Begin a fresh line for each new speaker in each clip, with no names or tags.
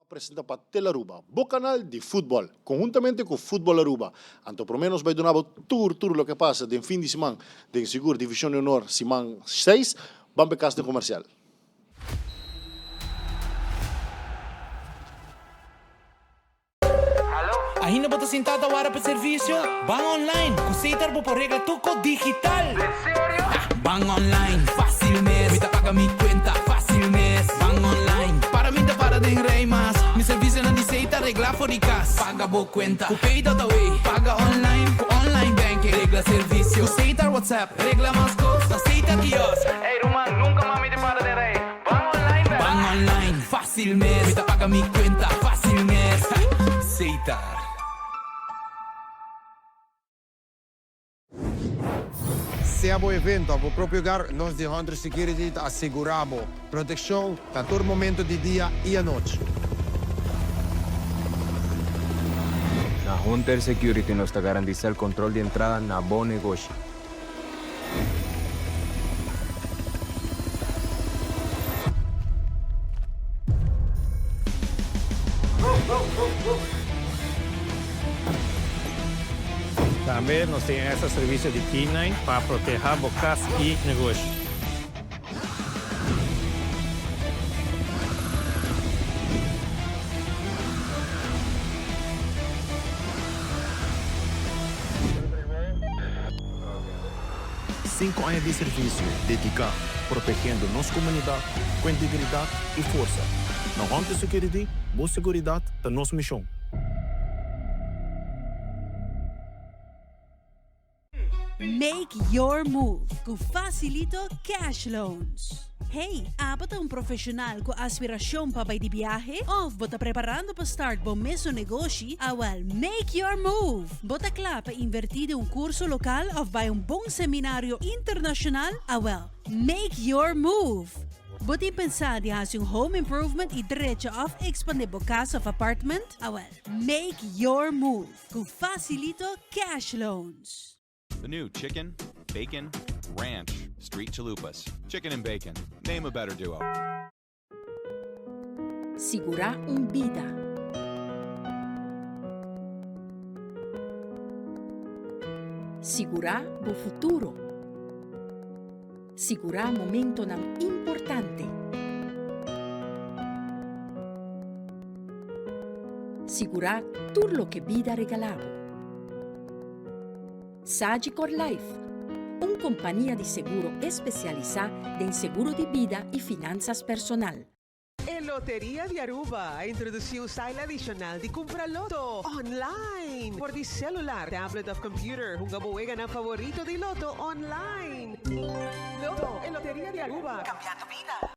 apresenta para Telaruba, o canal de futebol, conjuntamente com Futebol Aruba. Então, pelo menos, vai donar tudo o que passa de fim de semana, de seguro Divisão de Honor, semana 6, vamos para casa de comercial.
Ainda bota sentada hora para serviço? Van online, consider por regla tuco digital.
¿En serio?
Van online, fácil mes. Me paga mi cuenta, fácil mes. Van online, para mí te para de rei mas. Mi serviço não diceita regla for de casa. Paga boa cuenta, pay da way. Paga online, online banking. Regla serviço, aceita WhatsApp. Regla mais costa, aceita kiosk.
Hey, Roman, nunca mami te para de rey. Van online, ¿verdad?
Van online, fácil mes. Me paga mi cuenta, fácil mes. Aceitar.
Se a evento, a próprio lugar, nós de Hunter Security asseguramos proteção a todo momento de dia e à noite.
Na Hunter Security nos garantiza el control de entrada na bom negócio.
Também nós temos esse serviço de K9 para proteger bocas e negócio.
Cinco anos de serviço dedicado, protegendo nossa comunidade com integridade e força. Na Hunter Security, boa segurança da nossa missão.
Make your move com Facilito Cash Loans. Hey, bota profissional com aspiração para ir de viaje? Ou bota preparando para start bom mesmo negócio? Well, make your move. Bota claro para invertir em curso local ou vai bom seminário internacional? Well, make your move. Bota pensar de fazer home improvement e direito of expandir casa of apartment? Well, make your move com Facilito Cash Loans.
The new chicken, bacon, ranch, street chalupas. Chicken and bacon. Name a better duo.
Segurar vida. Segurar o futuro. Segurar momento não importante. Segurar tudo o que vida regalava. Sagicor Life, uma companhia de seguro especializada em seguro de vida e finanças personal.
En Lotería de Aruba introdució un style adicional de comprar loto online por di celular, tablet o computer. Un gabuega na favorito de loto online. Loto en Lotería de Aruba. Cambiando vida.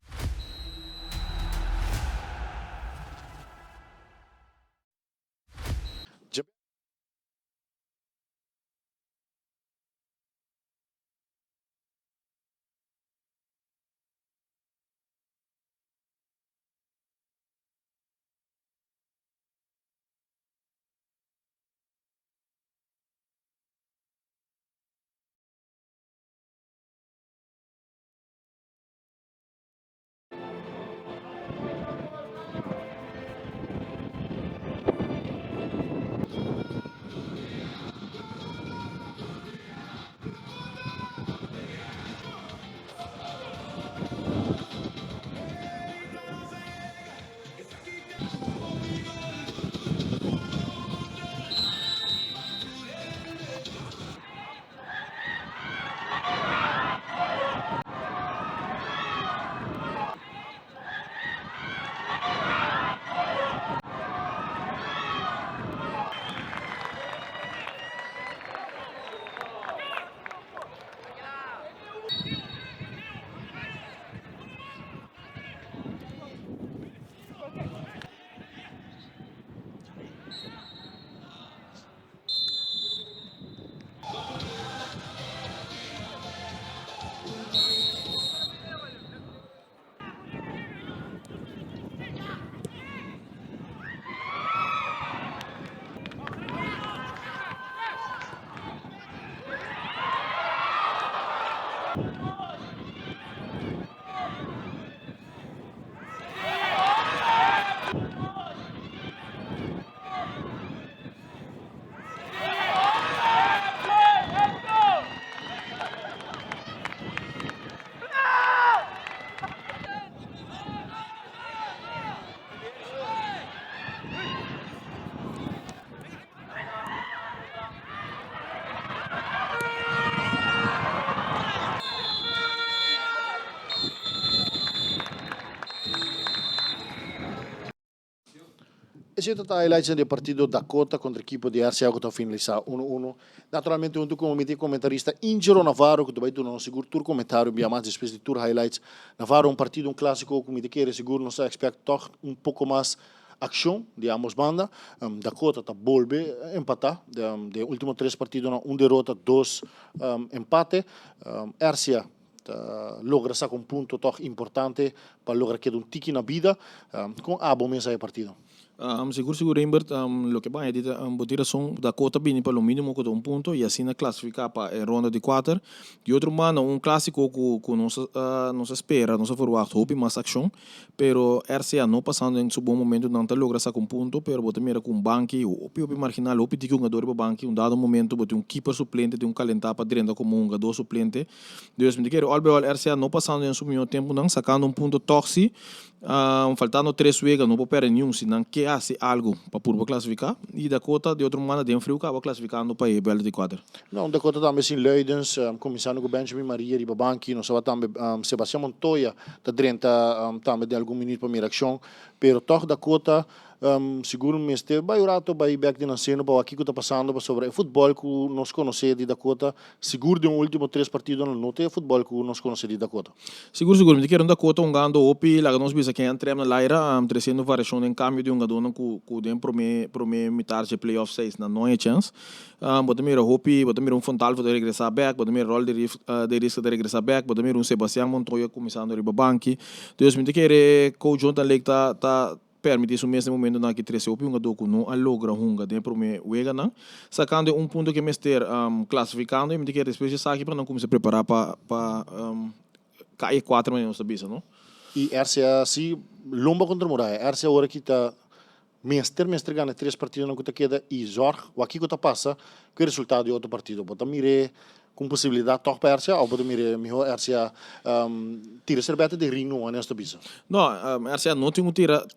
Esse está highlights do partido Dakota contra a equipe de RCA que está finalizar 1-1. Naturalmente, junto com o comentarista Ingero Navarro, que vai dar seguro tur comentário, via mais espécie de tour highlights. Navarro, um clássico, como quer seguro, nós expect toch pouco mais ação de ambas bandas. Dakota está volve empatar. De últimos 3 partidos, derrota, 2 empate. RCA logra sacar ponto toch importante para lograr que tique na vida com a bom mensaje partido.
Seguro, Reinbert, lo que va a decir, botiração da cota bem para o mínimo com ponto e assim classificar para a ronda de 4. De outro mano, clássico que não se espera, não se forward, hope mais ação, pero RCA não passando em seu bom momento, não está logra sacar ponto, pero bota mira com banque, hope marginal, hope de que jogador para banque, dado momento, bota keeper suplente, de calentar para dentro como jogador suplente. Deus me diga, Albert RCA não passando em seu melhor tempo, não sacando ponto tóxico. Faltando 3 vegas, não pode perder nenhum, senão que hace algo para classificar. E Dakota, de outra maneira, de frio, acaba classificando para a Bela de 4.
Não, Dakota também sem Leidens, começando com Benjamin Maria, de Babanki, não sabe também Sebastião Montoya, da Drenta, também de algum minuto para minha ação. Pero toch Dakota, seguro mestre, vai rato, vai back de nascendo, para aqui que está passando sobre o futebol que nós conhecemos de Dakota, seguro de último 3 partidos não tem futebol que nós conhecemos de Dakota.
Seguro, me quero Dakota gando opi, lá nós bisa que entra na Laira, trazendo variação em cambio de jogador que den prome mitad de playoff 6 na não é chance. Botamira hopi, botamira Fontal para regressar back, botamira rol de risco de regressar back, botamira Sebastião Montoya começando a riba banque. Deus me quero coach Jonathan Lake tá permite isso mesmo momento na que 13 opi jogador que não logra hunga de prome wega não, sacando ponto que mester classificando e me quero depois saque para não começar a preparar para cair 4 minutos da bisa, não?
E RCA se lomba contra Muralha. RCA agora que está mestre ganha 3 partidos não que queda e Jorge, o aqui que está passa, que resultado de outro partido. Bota mire com possibilidade toque para RCA ou bota mire melhor RCA tira cerveja de ring não nesta bisa.
Não, RCA não tem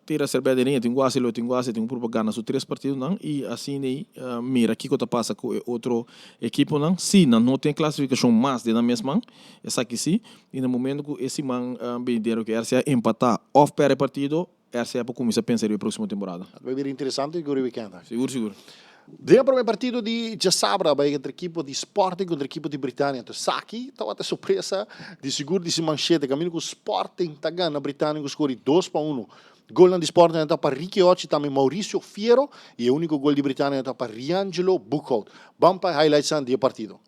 tira cerveja de ring, tem propaganda sobre 3 partidos não e assim aí mira aqui que está passa com outro equipe não, se não tem classificação mais de na mesma, essa aqui sim, e no momento que esse man venderam que RCA empatar off para partido RCA para começar a pensar na próxima temporada.
Vai vir interessante o weekend.
Seguro.
Dentro do primeiro partido de Sabra, vai entre a equipe de Sporting contra a equipe de Britânia. Então, aqui estava até surpresa de seguro de manchete. Caminho com o Sporting está ganhando a Britânia com score 2-1. Gol na de Sporting está para Ricky Ochi, também Maurício Fiero. E o único gol de Britânia está para Riangelo Buchholz. Vamos para highlights do partido.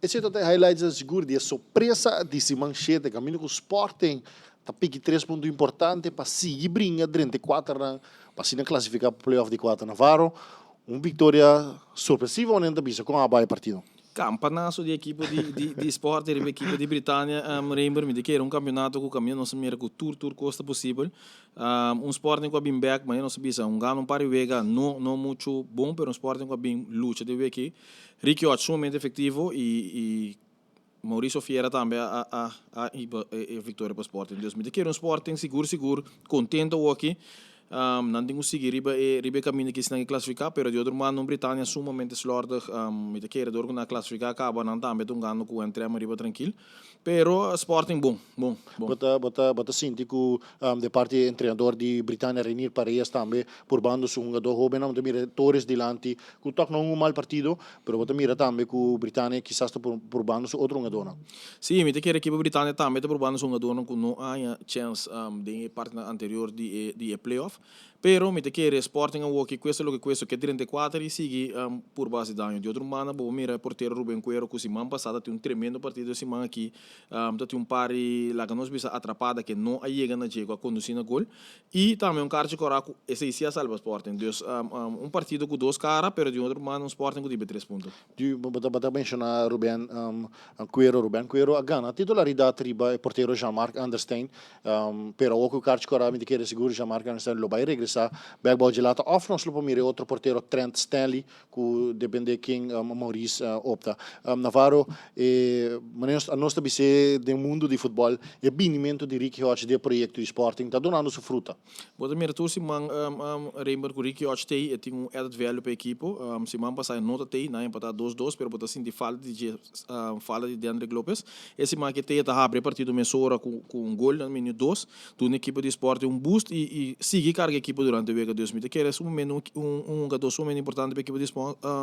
Esse é highlights da seguro de surpresa de Manchete, caminho com o Sporting, tá pique 3 pontos importantes para seguir brinca 34 para se classificar para o playoff de 4 Navarro. Vitória surpresiva ou não bisa com a Bahia partido.
Campanazo de equipe de esporte, de equipe de Britânia, Rainbow, me que era campeonato com caminho, não se mira com tour costa possível. Sporting com a bem back, mas não se bisa, gano para o Vega, não muito bom, mas Sporting com a bem luta de aqui. Ricky Ott, sumamente efetivo e Maurício Vieira também a vitória para o Sporting. Deus me que era Sporting seguro, contento aqui. Não tenho seguir riba caminho que se não classificar, pero de outro lado, Britânia sumamente slordig, me te querer dormir na classificar, acaba não também gano com entrama riba tranquilo, pero Sporting bom.
Bota sinti que de parte treinador de Britânia Renier Paredes também por bando su jogador jovem, não mira Torres delante, que toca não mal partido, pero bota mira também que Britânia quizás por bando su outro jogador.
Sim, me te querer que Britânia também por bando su jogador que não há chance de parte anterior de playoff. Pero me te querer Sporting a que questo lo que 34 e sigue por base de dano. De outro mano, bom mira porteiro Rubén Cuero que semana passada tem tremendo partido semana aqui, tem pari lá que nós bisa atrapada que não chega na chega a conduzir na gol e também cartão coraco esse é salva Sporting. Então partido com 2 caras, pero de outro mano Sporting com 3 pontos.
Bota mencionar Rubén Cuero a gana titularidade riba porteiro Jean-Marc Anderstein, pero o cartão coraco me te querer seguro Jean-Marc Anderstein lo vai regressar backball gelata off nós lo mire outro porteiro Trent Stanley que depende quem Maurice opta Navarro mas nós também de mundo de futebol e binimento de Ricky Hodge de projeto de Sporting está donando sua fruta.
Bota mira tu se man Rainbow com Ricky Hodge tem added value para a equipe se man passar nota tem na empatar 2-2 pero bota sim de fala de Deandre Lopes esse man que tem tá abre partido mesora com gol no minuto 2 tu na equipe de Sporting boost e sigue carga a equipe durante o Vega 2000 que era sumamente jogador sumamente importante para a equipe de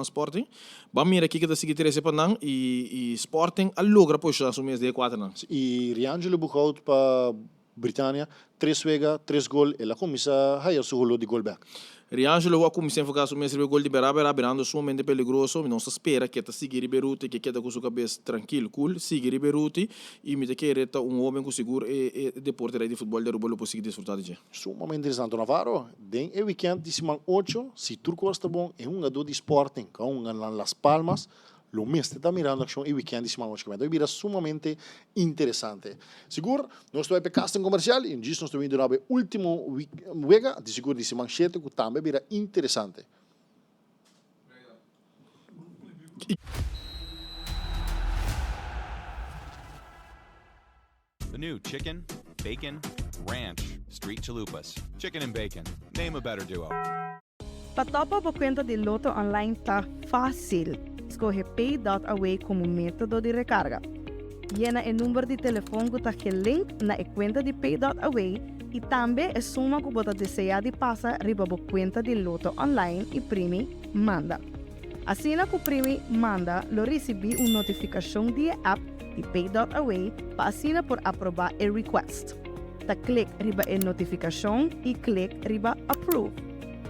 Sporting. Vamos mirar aqui que está seguindo 13 para e Sporting logra puxar o mês de 4 não.
E Riangelo Buchaut para Britânia 3 Vega 3 gol ela começa a higher su gol de gol back.
Riangelo a começar a focar o mês de gol de Beraba sumamente perigoso, não se espera que está seguir Beruti que queda com sua cabeça tranquilo, cool, seguir Beruti e me te querer homem com seguro e deporte de futebol de Rubolo para seguir desfrutar de.
Sumamente interessante Navarro, den e weekend de semana 8, se Turco está bom, é jogador de Sporting, com Las Palmas. Lo mês está mirando a ação e weekend de semana 8, então vira sumamente interessante. Seguro, nós estamos para casting comercial e nós estamos indo na último Vega de seguro de semana 7 que também vira interessante.
The new chicken, bacon, ranch, street chalupas. Chicken and bacon. Name a better duo.
Patopa por conta de Loto Online tá fácil. Escolhe Pay.away como método de recarga. Llena o número de telefone que está link na conta de Pay.away e também a suma que você deseja de passar riba a conta de Loto Online e primi manda. Assim que o primi manda, lo recebi uma notificação de app de Pay.away para assinar por aprovar o request. Da clique riba a notificação e clique riba approve.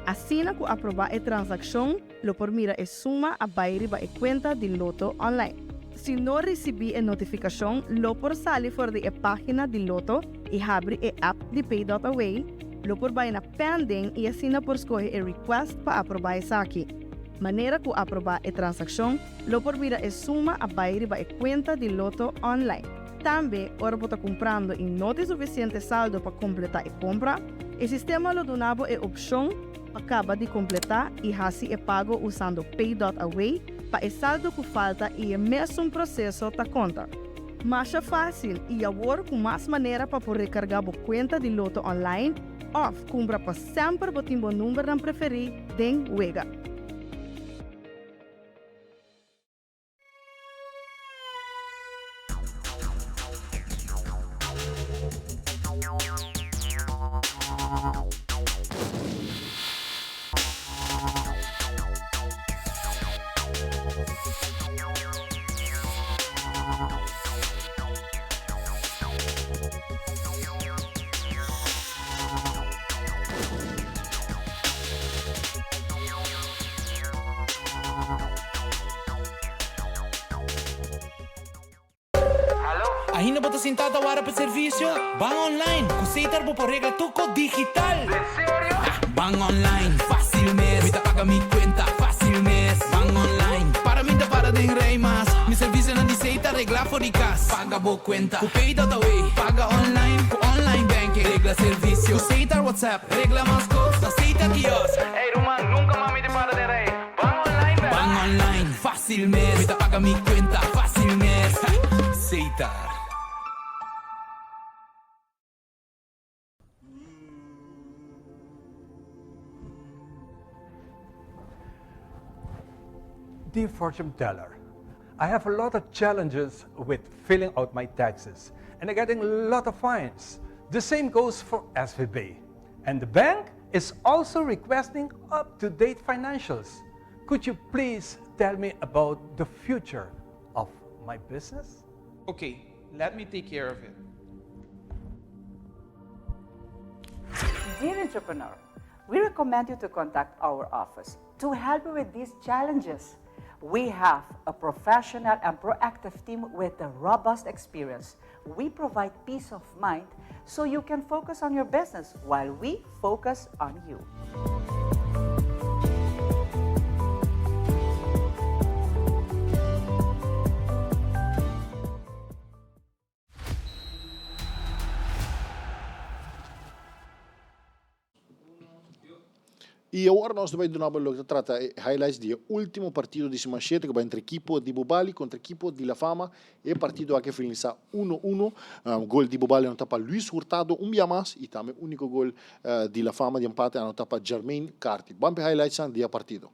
Assim que aprovar a transação, lo por mira a suma a riba a conta de Loto Online. Se não recebi a notificação, lo por sair fora da página de Loto e abre a app de Pay.away, lo por vai na pending e assina por escolher a request para aprovar essa aqui. Maneira que aprovar a transação, lo por mira a suma a riba a conta de Loto Online. Também, ora por comprando e não tem suficiente saldo para completar a compra, o sistema lo donava a opção acaba de completar e assim é pago usando Pay.away para o saldo que falta e é mesmo processo da conta. Mais fácil e agora com mais maneira para poder recargar a conta de Loto Online ou compra para sempre botar o número não preferido den Vega.
Ainda bota sentada hora para serviço? Van online, com Seitar vou por regla tuco digital. Van online, fácil mês. Me paga mi cuenta, fácil mês. Van online, para mim da para de rei mas. Mi serviço na de Seitar regla for de casa. Paga boa cuenta, com pay that away. Paga online, com online banking. Regla serviço, com Seitar WhatsApp. Regla mais costa, Seitar kiosk.
Hey, Roman, nunca mami te para de rey. Van online, baby.
Van online, fácil mês. Me paga mi cuenta, fácil mês. Seitar.
Dear fortune teller, I have a lot of challenges with filling out my taxes and I'm getting a lot of fines. The same goes for SVB. And the bank is also requesting up-to-date financials. Could you please tell me about the future of my business?
Okay, let me take care of it.
Dear entrepreneur, we recommend you to contact our office to help you with these challenges. We have a professional and proactive team with a robust experience. We provide peace of mind so you can focus on your business while we focus on you.
E agora nós também do Nobel trata highlights do último partido de Simachete, que vai entre a equipe de Bubali contra a equipe de La Fama. E o partido aqui finaliza 1-1. Gol de Bubali anota para Luis Hurtado, dia mais. E também o único gol de La Fama de empate anota para Jermaine Carti. Vamos para highlights do partido.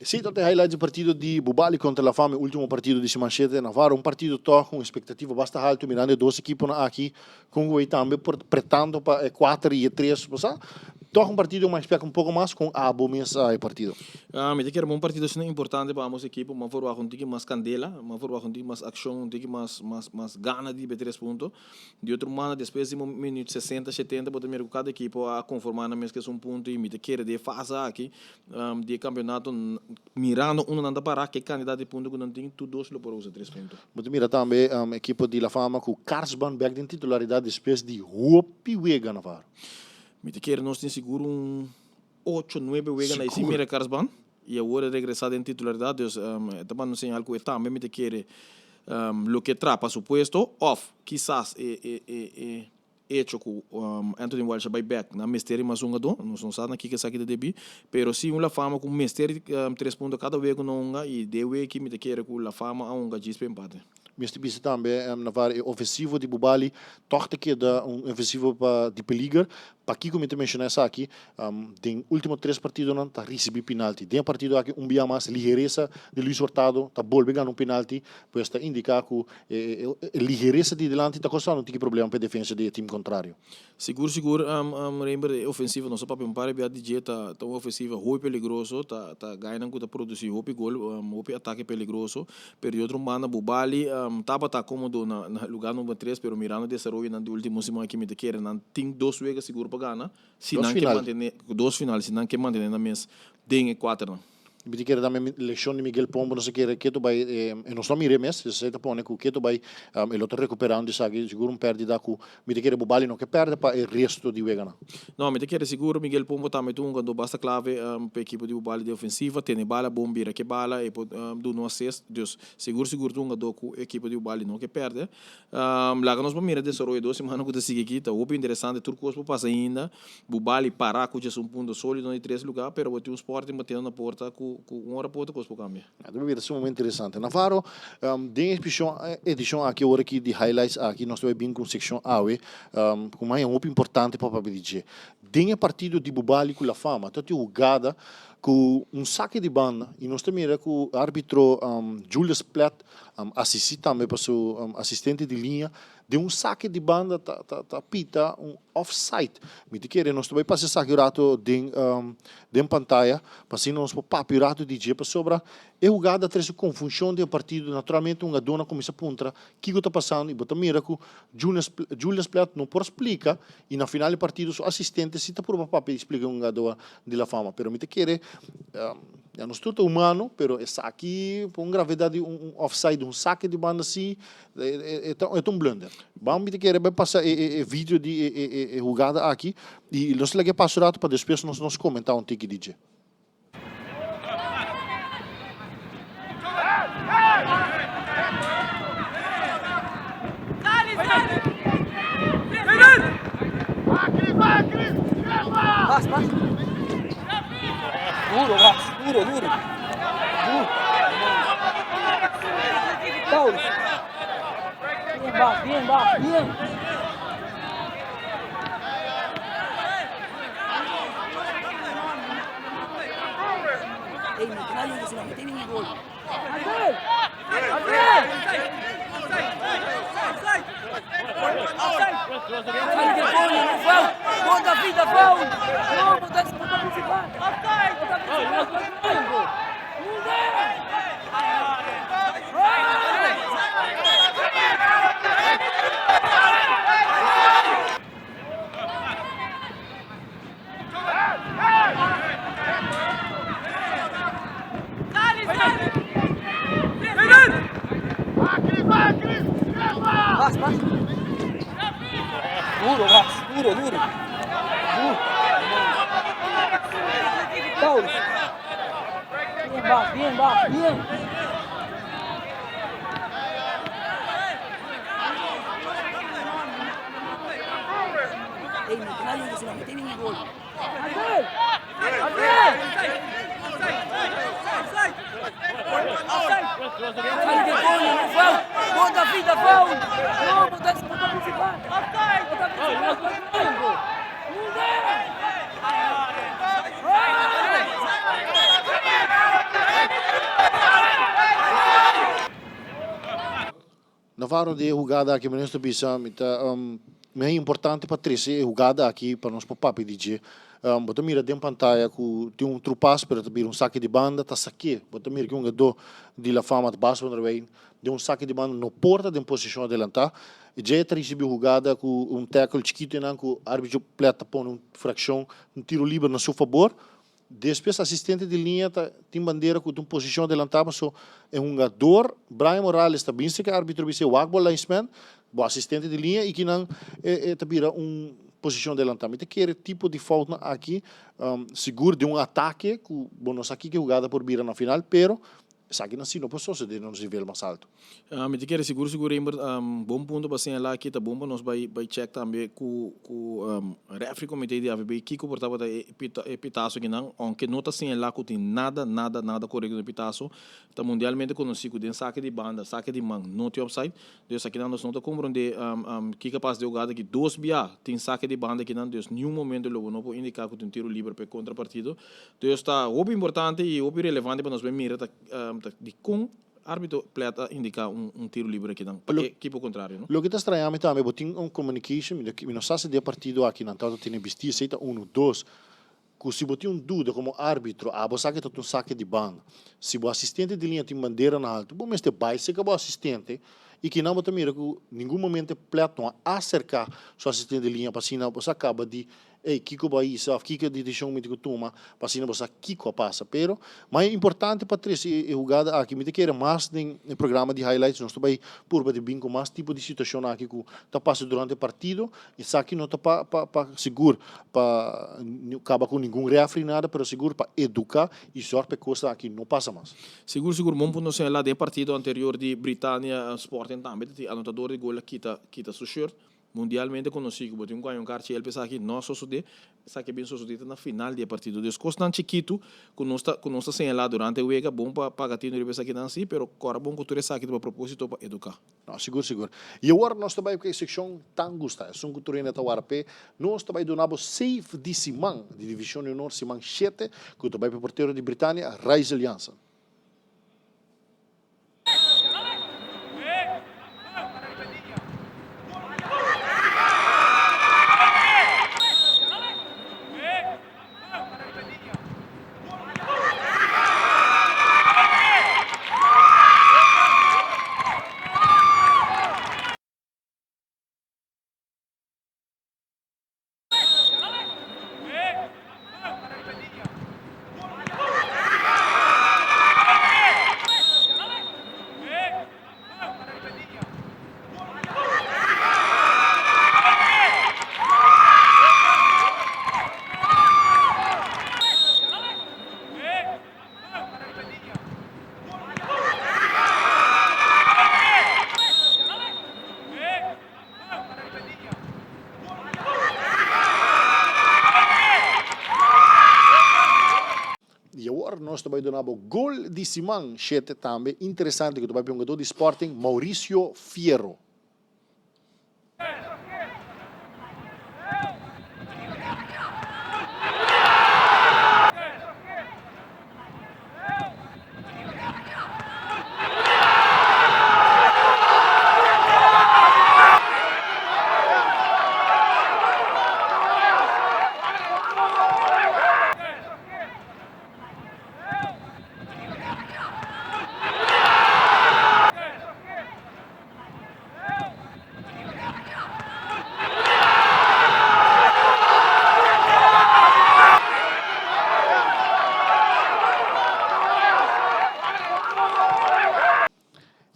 Sim, tem highlights do partido de Bubali contra La Fama, último partido de Simachete Navarro, um partido com expectativa bastante alta, mirando duas equipes aqui, com o também pretendo para 4 e 3, toch um partido mais um pouco mais com a boa mesa partido.
Me dizer que era um partido assim importante para a nossa equipe, mas for um tique mais candela, mas for um tique mais ação, um tique mais gana de 3 pontos. De outro lado, depois de minuto 60, 70, pode ter cada equipe a conformar na mesma que um ponto e me dizer de fase aqui de campeonato mirando um não para que candidato de ponto que não tem tudo dois por usar 3 pontos.
Mas mira também a equipe de La Fama com Karsban back de titularidade depois de Hopi Wega Navarro.
Me dizer nós temos seguro 8, 9 Wega na esse mira Karsban e agora regressar em titularidade, também não sei algo também me dizer lo que trapa supuesto off quizás hecho com Anthony Walsh vai back na mistério mas não sabe aqui que saque de debi pero sim uma fama com mistério 3 pontos cada vez com e de que me quer com la fama a gispe empate.
Mestre Bisa também, na várias ofensivo de Bubali, torta que dá ofensivo para de Peliger, para aqui como eu mencionei aqui, tem último 3 partidos não tá recebi penalti. Tem partido aqui dia mais ligeireza de Luis Hurtado, tá bol ganhando um penalti, pois está indicar que ligeireza de delante tá causando um problema para defesa do time contrário.
Seguro, lembra ofensiva, nossa papel para a DJ tá ofensiva, muito peligroso, tá ganhando que tá produzir muito gol, muito ataque peligroso, pero outro mana Bubali, tá cômodo na lugar número 3, pero mirando desarrollo na último semana que me te quer, não tem 2 vezes seguro para ganhar, se não que manter 2 finais, se não que manter na mês, tem 4 não.
Biti kere também lesão de Miguel Pombo, não sei que tu vai, não só mire mes, se te pone que tu vai, ele outro recuperando, sabe, seguro perdida que biti kere Bubali não que perde para o resto de vegana.
Não, me te quer seguro Miguel Pombo também quando basta clave para a equipe de Bubali de ofensiva, tem bala, bombira que bala e do no assist, dus seguro quando a equipe de Bubali não que perde. Lá que nós vamos mirar desarrollo 2 semanas que te sigue aqui, tá muito interessante, turcos para passar ainda, Bubali parar com um ponto sólido em 3 lugares, pero o Sporting batendo na porta com hora por outra coisa para cambiar.
Deve vir sumamente interessante. Navarro, tem edição aqui hora aqui de highlights aqui nós estamos bem com seção AWE, com mais muito importante para dizer. Tem partido de Bubali com a fama, tá jogada com saque de banda e nós temos que o árbitro Julius Platt assistir também para o assistente de linha de saque de banda tá pita offside. Me te querer nós também passar saque rato de pantalla, passando nós papo rato de dia para sobra é jogada traz confusão de partido naturalmente dona começa a puntra que está passando e bota mira que Julius Platt não por explica e na final do partido o assistente se tá por papo explica jogador de la fama, pero me te querer é um estudo humano, pero essa aqui, com gravidade, offside, saque de banda assim, é um blunder. Vamos querer passar vídeo de jogada aqui e nós lá que passo rato para depois nós comentar tique DJ.
Duro. Paulo. Bien. Ey, me trae que se la meten en el gol. ¡Andrés! ¡Sale que coño, no foul! ¡Bota fita, foul! ¡No, bota principal! Duro. Paulo. Bien. Ey, me trae que se la meten en el gol. ¡Andrés! ¡Sale que coño, no foul! ¡Bota fita, foul! ¡No, bota principal!
Navarro de jogada aqui, mas nós pensamos é importante para trazer jogada aqui para nós papo DJ. Bota mira dentro pantalla que tem trupasso para ter saque de banda, tá saque. Bota mira que jogador de la fama de baixo também deu saque de banda no porta de posição adelantar. E já recebeu jogada com tackle chiquito e não que o árbitro pleta põe fração, tiro livre no seu favor. Depois, assistente de linha tem bandeira com posição adelantar, mas é jogador. Brian Morales está bem, se que o árbitro vai ser o Agbo linesman, o assistente de linha e que não vira posição adelantar. Mas que tipo de falta aqui, seguro de ataque, que nós aqui que jogada por vira na final, pero Sabe que assim não posso de um nível mais alto.
Me quer seguro bom ponto para señalar aqui tá bom para nós vai check também com refri comitê de AVB que comportava da pitaço que não, aunque não tá señalar que tem nada correto no pitaço, tá mundialmente conhecido de saque de banda, saque de mão, não tem offside. Deus aqui nós não tá compreende que capaz de jogar que dois bia tem saque de banda que não Deus nenhum momento logo não pode indicar que tem tiro livre para contrapartido. Deus tá o importante e o relevante para nós ver mira de com árbitro plata indica tiro livre aqui não equipo contrário, não?
Lo que está estranhando também, botin communication, me não sabe de partido aqui não tanto tem vestir seita 1 2 que se botin dúvida como árbitro, você que tá saque de banda. Se o assistente de linha tem bandeira na alto, bom mas te vai ser que o assistente e que não botar mira que nenhum momento plata acercar seu assistente de linha para sinal você acaba de Kiko Bahia, Kiko de deixou muito toma, para cima você Kiko passa, pero mais importante para três jogada aqui me te quer mais no programa de highlights nós também por de bem com mais tipo de situação aqui que tá passa durante o partido e sabe que não tá para seguro para acaba com nenhum refri nada, pero seguro para educar e sorte coisa aqui não passa mais.
Seguro bom ponto sei lá de partido anterior de Britânia Sporting também de anotador de gol kita seu shirt mundialmente conhecido, porque um cartão ele pensa que nós sucede, sabe bem sucede na final do partido. Deus constante chiquito, com nossa señalado durante o jogo, bom para gatinho ele pensa que não assim, pero agora bom que tu sabe para propósito para educar.
Não, seguro. E agora nós também com a secção tão gusta, são cultura na Tawarapé, nós também donamos safe de Simão, de divisão de honor Simão 7, que também para porteiro de Britânia, Raiz Aliança. Nós também donamos gol de Simão 7 também, interessante que também é um jogador de Sporting, Maurício Fierro.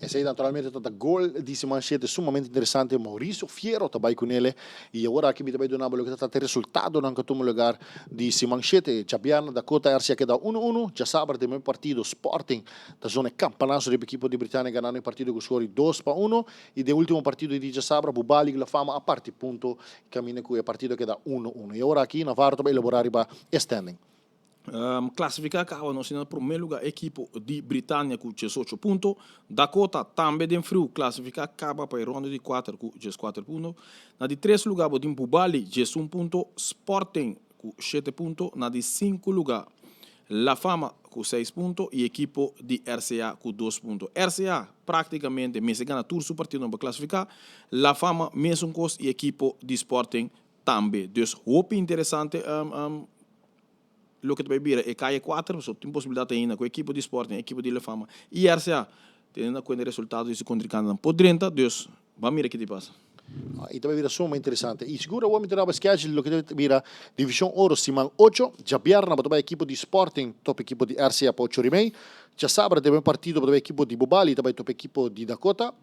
Esse aí, naturalmente, o gol de Simão 7 sumamente interessante. Maurício Fierro também com ele. E agora aqui também donamos o que está resultado no último lugar de Simão 7. Chapiana da Cota RCA que dá 1-1. Já sabe, tem um partido Sporting da zona Campanazo da equipe de Britânia ganhando o partido com score 2-1. E do último partido de Jasabra, Bubali La Fama a parte ponto caminha com o partido que dá 1-1. E agora aqui, Navarro também elaborar para standing.
Classificar acaba no primeiro lugar equipe de Britânia com 18 pontos. Dakota também de frio classificar acaba para a ronda de 4 com 14 pontos. Na de 3 lugar bodim Bubali 11 pontos, Sporting com 7 pontos. Na de 5 lugar La Fama com 6 pontos e equipe de RCA com 2 pontos. RCA praticamente se ganha tudo o partido para classificar. La Fama mesmo coisa e equipe de Sporting também. Então, hope interessante lo que vai vir é caia 4, só tem possibilidade ainda com a equipe de Sporting, a equipe de La Fama e RCA, tendo em conta o resultado de se contricando por 30, Deus, vamos ver o que te passa.
E também vira suma interessante. E seguro o homem terá basquete, lo que vira divisão ouro Simão 8, já pierna para a equipe de Sporting, top equipe de RCA para 8 remei, já sabra deve partido para a equipe de Bubali, também top equipe de Dakota.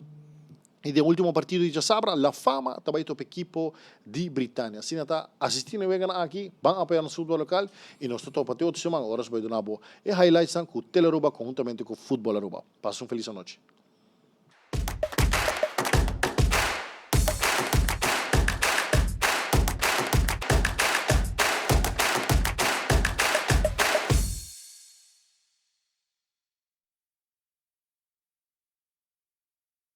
E do último partido de Sabra, La Fama também é o equipo de Britânia. Assim, está assistindo aqui, vão apoiar no futebol local e nós estamos para outra semana, horas vai donar boa. E highlights com o Teleruba conjuntamente com o Futebol Aruba. Passa uma feliz noite.